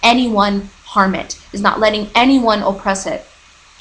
anyone harm it, is not letting anyone oppress it,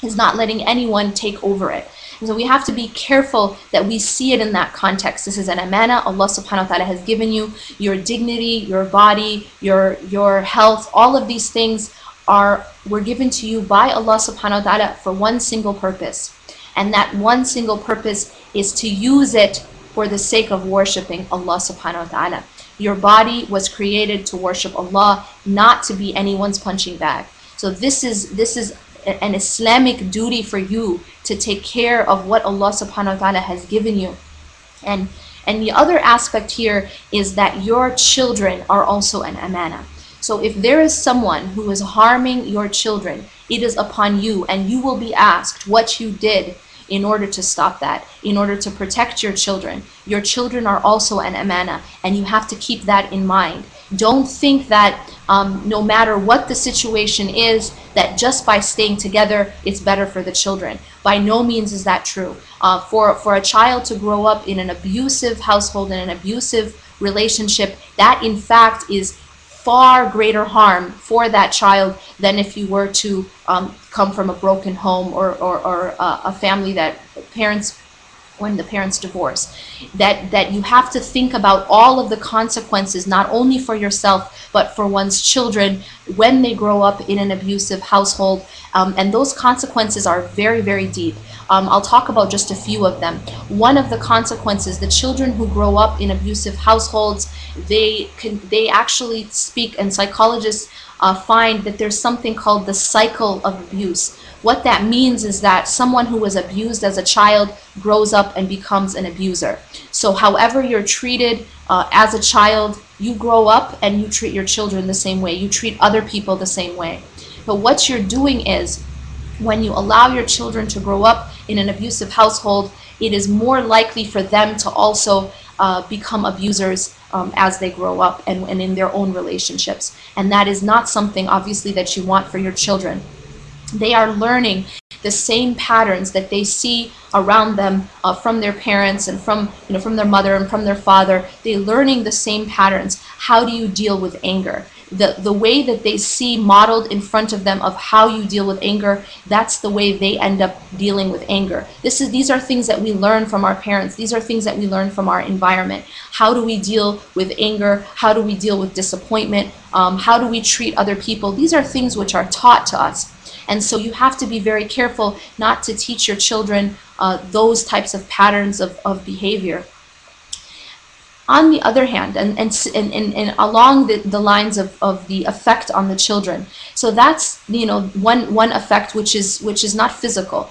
is not letting anyone take over it. And so we have to be careful that we see it in that context. This is an amana Allah subhanahu wa ta'ala has given you. Your dignity, your body, your health, all of these things were given to you by Allah subhanahu wa ta'ala for one single purpose. And that one single purpose is to use it for the sake of worshiping Allah subhanahu wa ta'ala. Your body was created to worship Allah, not to be anyone's punching bag. So this is an Islamic duty for you to take care of what Allah subhanahu wa ta'ala has given you. And the other aspect here is that your children are also an amana. So if there is someone who is harming your children, it is upon you, and you will be asked what you did in order to stop that, in order to protect your children. Your children are also an amana, and you have to keep that in mind. Don't think that no matter what the situation is, that just by staying together, it's better for the children. By no means is that true. For a child to grow up in an abusive household, in an abusive relationship, that in fact is far greater harm for that child than if you were to come from a broken home or a family that when the parents divorce. That you have to think about all of the consequences, not only for yourself, but for one's children when they grow up in an abusive household. And those consequences are very, very deep. I'll talk about just a few of them. One of the consequences, the children who grow up in abusive households, they actually speak, and psychologists find that there's something called the cycle of abuse. What that means is that someone who was abused as a child grows up and becomes an abuser. So however you're treated as a child, you grow up and you treat your children the same way. You treat other people the same way. But what you're doing is, when you allow your children to grow up in an abusive household, it is more likely for them to also become abusers as they grow up and in their own relationships. And that is not something, obviously, that you want for your children. They are learning the same patterns that they see around them from their parents and from their mother and from their father. They're learning the same patterns. How do you deal with anger? The way that they see modeled in front of them of how you deal with anger, that's the way they end up dealing with anger. These are things that we learn from our parents. These are things that we learn from our environment. How do we deal with anger? How do we deal with disappointment? How do we treat other people? These are things which are taught to us. And so you have to be very careful not to teach your children those types of patterns of behavior. On the other hand, and along the lines of the effect on the children, so that's one effect which is not physical.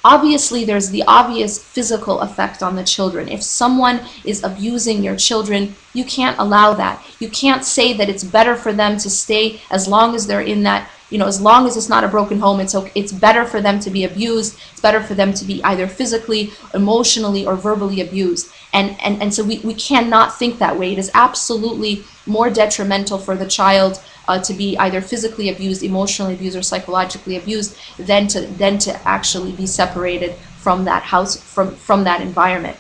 Obviously, there's the obvious physical effect on the children. If someone is abusing your children, you can't allow that. You can't say that it's better for them to stay as long as they're in that, as long as it's not a broken home, it's okay. It's better for them to be abused. It's better for them to be either physically, emotionally, or verbally abused. And so we cannot think that way. It is absolutely more detrimental for the child to be either physically abused, emotionally abused, or psychologically abused than to actually be separated from that house, from that environment.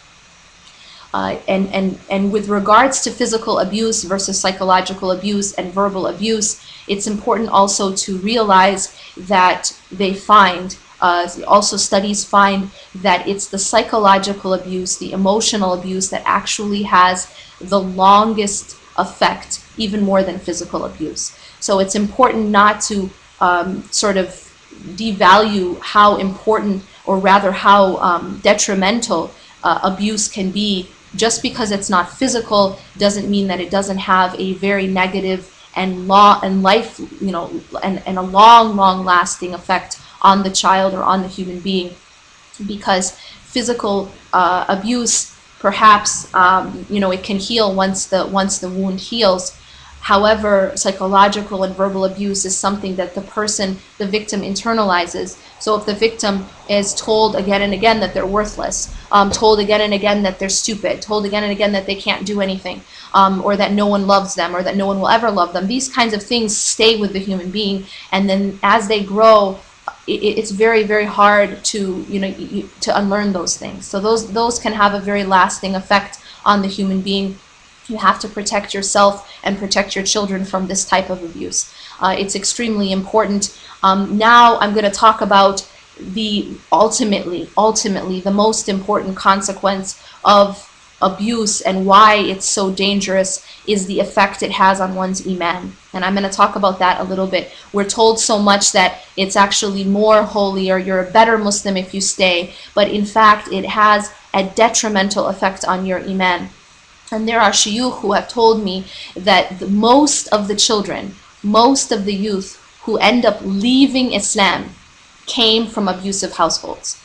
And with regards to physical abuse versus psychological abuse and verbal abuse, it's important also to realize that they find, also studies find that it's the psychological abuse, the emotional abuse that actually has the longest effect, even more than physical abuse. So it's important not to sort of devalue how important, or rather how detrimental abuse can be. Just because it's not physical doesn't mean that it doesn't have a very negative and life, and a long lasting effect on the child or on the human being. Because physical abuse, perhaps, it can heal once the wound heals. However, psychological and verbal abuse is something that the victim internalizes. So if the victim is told again and again that they're worthless, told again and again that they're stupid, told again and again that they can't do anything, or that no one loves them, or that no one will ever love them, these kinds of things stay with the human being. And then as they grow, it's very, very hard to unlearn those things. So those can have a very lasting effect on the human being. You have to protect yourself and protect your children from this type of abuse. It's extremely important. Now I'm going to talk about the ultimately the most important consequence of abuse and why it's so dangerous is the effect it has on one's iman. And I'm going to talk about that a little bit. We're told so much that it's actually more holy, or you're a better Muslim if you stay, but in fact it has a detrimental effect on your iman. And there are shuyukh who have told me that most of the children, most of the youth who end up leaving Islam came from abusive households.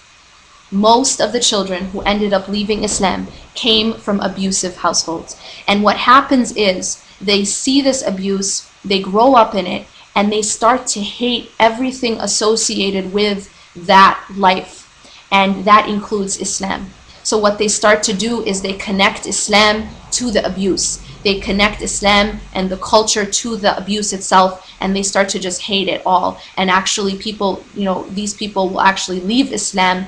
Most of the children who ended up leaving Islam came from abusive households. And what happens is they see this abuse, they grow up in it, and they start to hate everything associated with that life. And that includes Islam. So what they start to do is they connect Islam to the abuse. They connect Islam and the culture to the abuse itself, and they start to just hate it all. And actually people, these people will actually leave Islam,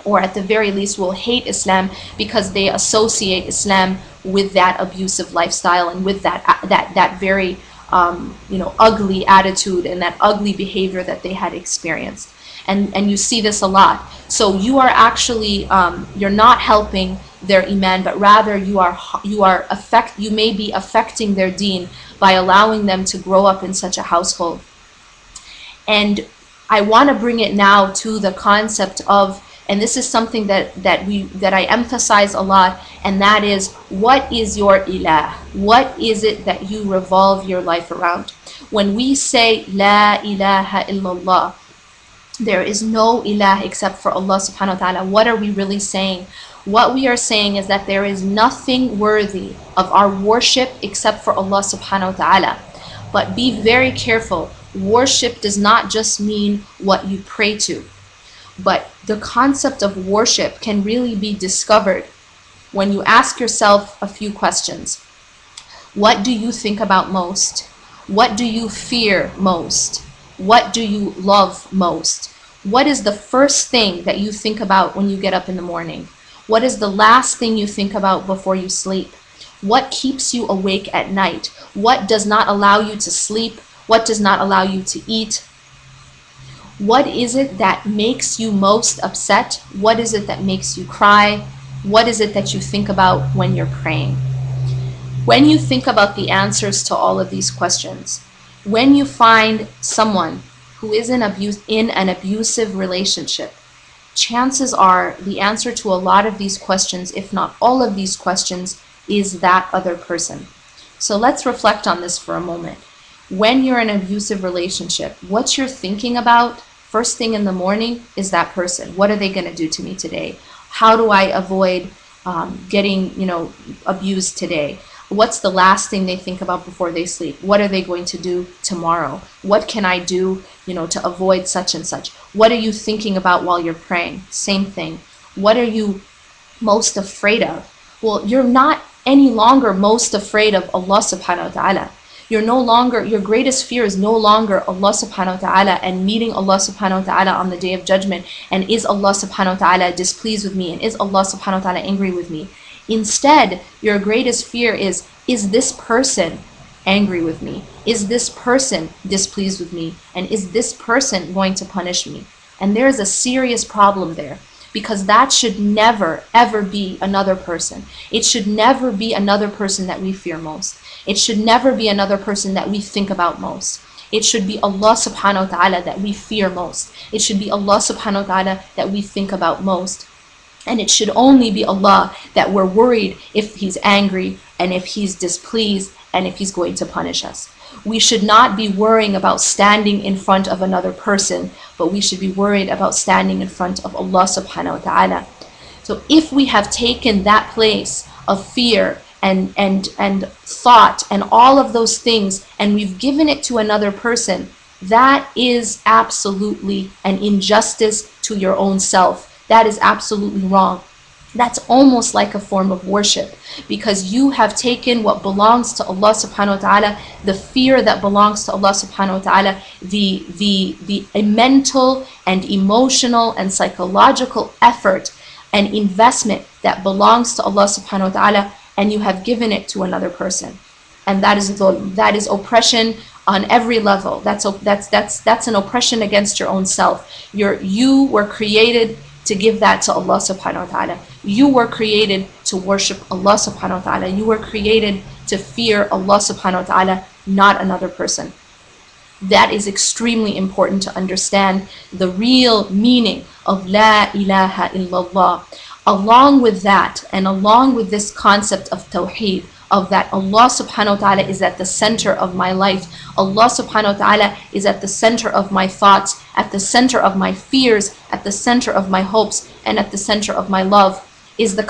or at the very least will hate Islam, because they associate Islam with that abusive lifestyle and with that very ugly attitude and that ugly behavior that they had experienced. And you see this a lot. So you are actually you're not helping their iman, but rather you may be affecting their deen by allowing them to grow up in such a household. And I want to bring it now to the concept of, and this is something that I emphasize a lot, and that is, what is your ilah? What is it that you revolve your life around? When we say La ilaha illallah, there is no ilah except for Allah subhanahu wa ta'ala, what are we really saying? What we are saying is that there is nothing worthy of our worship except for Allah subhanahu wa ta'ala. But be very careful. Worship does not just mean what you pray to, but the concept of worship can really be discovered when you ask yourself a few questions. What do you think about most? What do you fear most? What do you love most? What is the first thing that you think about when you get up in the morning? What is the last thing you think about before you sleep? What keeps you awake at night? What does not allow you to sleep? What does not allow you to eat? What is it that makes you most upset? What is it that makes you cry? What is it that you think about when you're praying? When you think about the answers to all of these questions, when you find someone who is in an abusive relationship, chances are the answer to a lot of these questions, if not all of these questions, is that other person. So let's reflect on this for a moment. When you're in an abusive relationship, what you're thinking about first thing in the morning is that person. What are they going to do to me today? How do I avoid getting abused today? What's the last thing they think about before they sleep? What are they going to do tomorrow? What can I do, to avoid such and such? What are you thinking about while you're praying? Same thing. What are you most afraid of? Well, you're not any longer most afraid of Allah subhanahu wa ta'ala. Your greatest fear is no longer Allah subhanahu wa ta'ala and meeting Allah subhanahu wa ta'ala on the day of judgment, and is Allah subhanahu wa ta'ala displeased with me, and is Allah subhanahu wa ta'ala angry with me. Instead, your greatest fear is this person angry with me? Is this person displeased with me? And is this person going to punish me? And there is a serious problem there, because that should never ever be another person. It should never be another person that we fear most. It should never be another person that we think about most. It should be Allah subhanahu wa ta'ala that we fear most. It should be Allah subhanahu wa ta'ala that we think about most. And it should only be Allah that we're worried if He's angry, and if He's displeased, and if He's going to punish us. We should not be worrying about standing in front of another person, but we should be worried about standing in front of Allah subhanahu wa ta'ala. So if we have taken that place of fear and thought and all of those things, and we've given it to another person, that is absolutely an injustice to your own self. That is absolutely wrong. That's almost like a form of worship, because you have taken what belongs to Allah subhanahu wa ta'ala, the fear that belongs to Allah subhanahu wa ta'ala, the mental and emotional and psychological effort and investment that belongs to Allah subhanahu wa ta'ala, and you have given it to another person. And that is dhulm. That is oppression on every level. That's an oppression against your own self. You were created to give that to Allah subhanahu wa ta'ala. You were created to worship Allah subhanahu wa ta'ala. You were created to fear Allah subhanahu wa ta'ala, not another person. That is extremely important to understand the real meaning of La ilaha illallah. Along with that, and along with this concept of Tawheed, of that Allah subhanahu wa ta'ala is at the center of my life. Allah subhanahu wa ta'ala is at the center of my thoughts, at the center of my fears, at the center of my hopes, and at the center of my love, is the